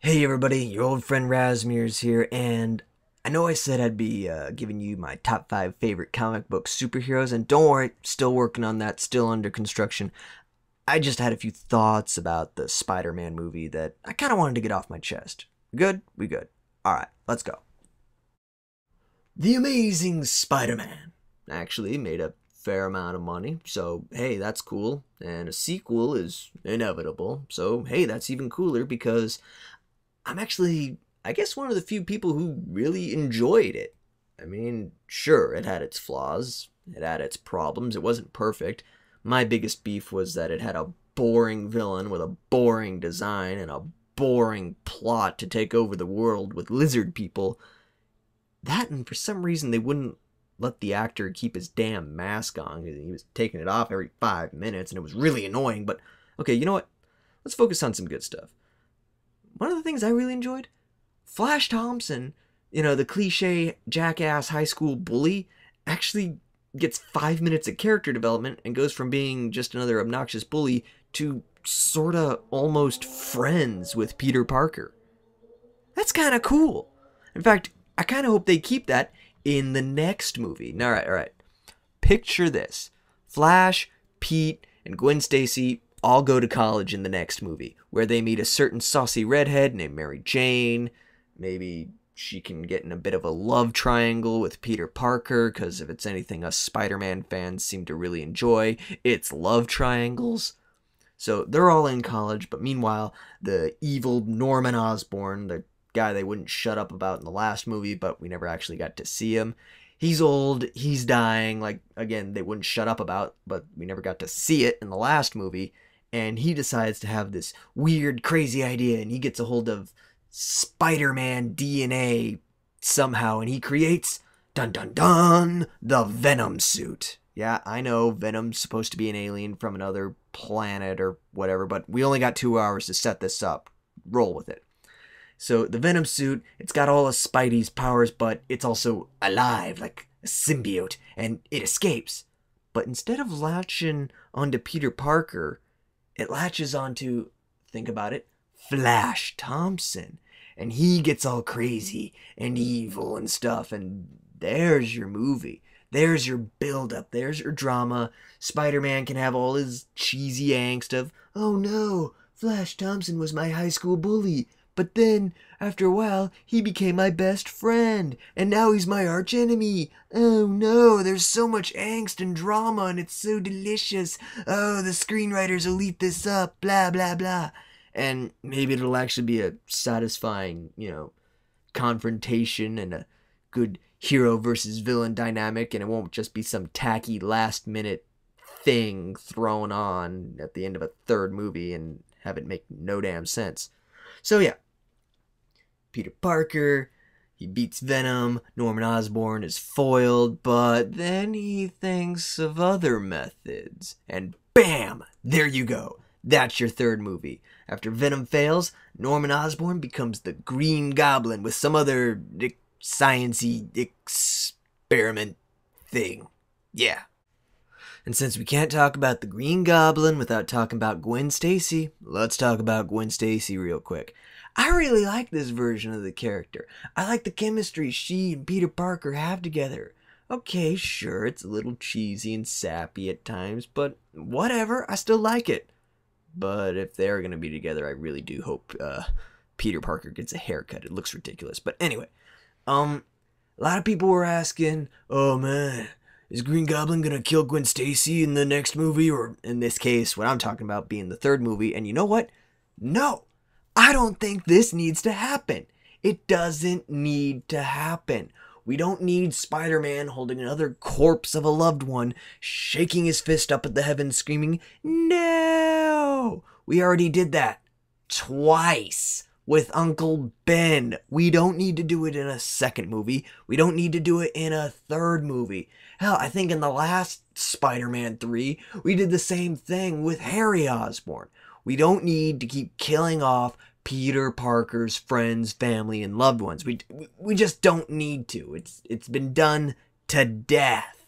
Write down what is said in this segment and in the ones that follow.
Hey everybody, your old friend Razmir's here, and I know I said I'd be giving you my top 5 favorite comic book superheroes, and don't worry, still working on that, still under construction. I just had a few thoughts about the Spider-Man movie that I kind of wanted to get off my chest. Good? We good. Alright, let's go. The Amazing Spider-Man actually made a fair amount of money, so hey, that's cool. And a sequel is inevitable, so hey, that's even cooler because I'm actually, I guess, one of the few people who really enjoyed it. I mean, sure, it had its flaws, it had its problems, it wasn't perfect. My biggest beef was that it had a boring villain with a boring design and a boring plot to take over the world with lizard people. That, and for some reason, they wouldn't let the actor keep his damn mask on. He was taking it off every 5 minutes, and it was really annoying. But, okay, you know what? Let's focus on some good stuff. One of the things I really enjoyed, Flash Thompson, the cliche jackass high school bully, actually gets 5 minutes of character development and goes from being just another obnoxious bully to sorta almost friends with Peter Parker. That's kind of cool. In fact, I kind of hope they keep that in the next movie. Alright. Picture this. Flash, Pete, and Gwen Stacy all go to college in the next movie, where they meet a certain saucy redhead named Mary Jane. Maybe she can get in a bit of a love triangle with Peter Parker, because if it's anything us Spider-Man fans seem to really enjoy, it's love triangles. So they're all in college, but meanwhile, the evil Norman Osborn, the guy they wouldn't shut up about in the last movie, but we never actually got to see him. He's old, he's dying, like, again, they wouldn't shut up about, but we never got to see it in the last movie. And he decides to have this weird, crazy idea, and he gets a hold of Spider-Man DNA somehow, and he creates, dun dun dun, the Venom suit. Yeah, I know Venom's supposed to be an alien from another planet or whatever, but we only got 2 hours to set this up. Roll with it. So the Venom suit, it's got all of Spidey's powers, but it's also alive, like a symbiote, and it escapes. But instead of latching onto Peter Parker, it latches onto, think about it, Flash Thompson. And he gets all crazy and evil and stuff, and there's your movie. There's your build-up. There's your drama. Spider-Man can have all his cheesy angst of, oh no, Flash Thompson was my high school bully. But then, after a while, he became my best friend, and now he's my archenemy. Oh no, there's so much angst and drama, and it's so delicious. Oh, the screenwriters will eat this up, blah, blah, blah. And maybe it'll actually be a satisfying, confrontation and a good hero versus villain dynamic, and it won't just be some tacky last-minute thing thrown on at the end of a third movie and have it make no damn sense. So yeah, Peter Parker, he beats Venom, Norman Osborn is foiled, but then he thinks of other methods, and bam, there you go. That's your third movie. After Venom fails, Norman Osborn becomes the Green Goblin with some other science-y experiment thing. Yeah. And since we can't talk about the Green Goblin without talking about Gwen Stacy, let's talk about Gwen Stacy real quick. I really like this version of the character. I like the chemistry she and Peter Parker have together. Okay, sure, it's a little cheesy and sappy at times, but whatever, I still like it. But if they're going to be together, I really do hope Peter Parker gets a haircut. It looks ridiculous. But anyway, a lot of people were asking, oh man, is Green Goblin gonna kill Gwen Stacy in the next movie? Or in this case, what I'm talking about being the third movie. And you know what? No, I don't think this needs to happen. It doesn't need to happen. We don't need Spider-Man holding another corpse of a loved one, shaking his fist up at the heavens, screaming, no! We already did that. Twice. With Uncle Ben. We don't need to do it in a second movie. We don't need to do it in a third movie. Hell, I think in the last Spider-Man 3, we did the same thing with Harry Osborn. We don't need to keep killing off Peter Parker's friends, family, and loved ones. We just don't need to. It's been done to death.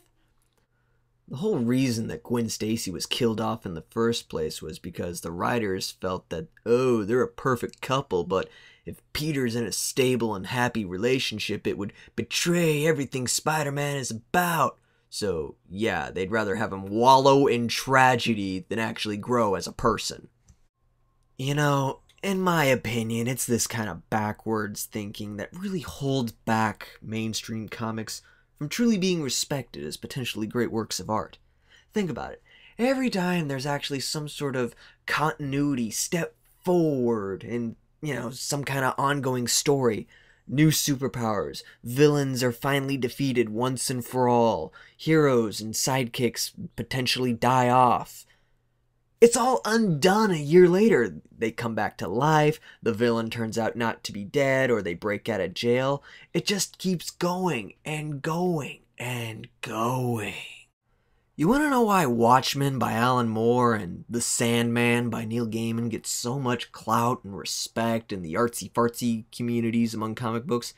The whole reason that Gwen Stacy was killed off in the first place was because the writers felt that, oh, they're a perfect couple, but if Peter's in a stable and happy relationship, it would betray everything Spider-Man is about. So, yeah, they'd rather have him wallow in tragedy than actually grow as a person. You know, in my opinion, it's this kind of backwards thinking that really holds back mainstream comics from truly being respected as potentially great works of art. Think about it. Every time there's actually some sort of continuity, step forward, and, some kind of ongoing story, new superpowers, villains are finally defeated once and for all, heroes and sidekicks potentially die off. It's all undone a year later. They come back to life, the villain turns out not to be dead, or they break out of jail. It just keeps going and going and going. You want to know why Watchmen by Alan Moore and The Sandman by Neil Gaiman get so much clout and respect in the artsy-fartsy communities among comic books?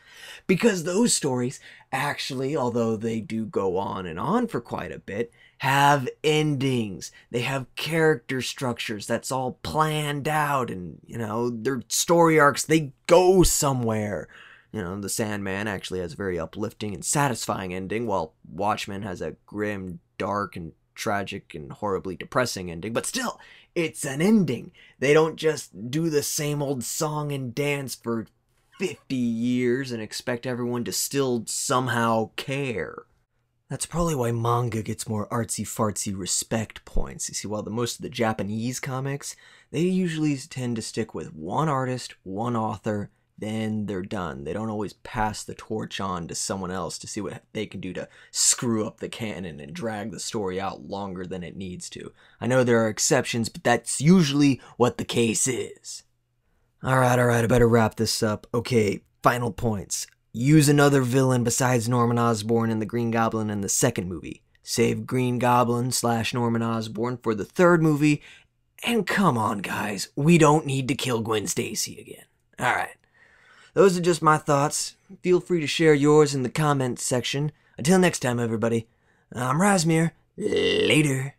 Because those stories actually, although they do go on and on for quite a bit, have endings. They have character structures that's all planned out, and, their story arcs, they go somewhere. The Sandman actually has a very uplifting and satisfying ending, while Watchmen has a grim, dark, and tragic, and horribly depressing ending. But still, it's an ending. They don't just do the same old song and dance for 50 years and expect everyone to still somehow care. That's probably why manga gets more artsy-fartsy respect points. You see, while most of the Japanese comics, they usually tend to stick with one artist, one author, then they're done. They don't always pass the torch on to someone else to see what they can do to screw up the canon and drag the story out longer than it needs to. I know there are exceptions, but that's usually what the case is. Alright, I better wrap this up. Okay, final points. Use another villain besides Norman Osborn and the Green Goblin in the second movie. Save Green Goblin / Norman Osborn for the third movie. And come on, guys, we don't need to kill Gwen Stacy again. Alright. Those are just my thoughts. Feel free to share yours in the comments section. Until next time, everybody, I'm Razmir. Later.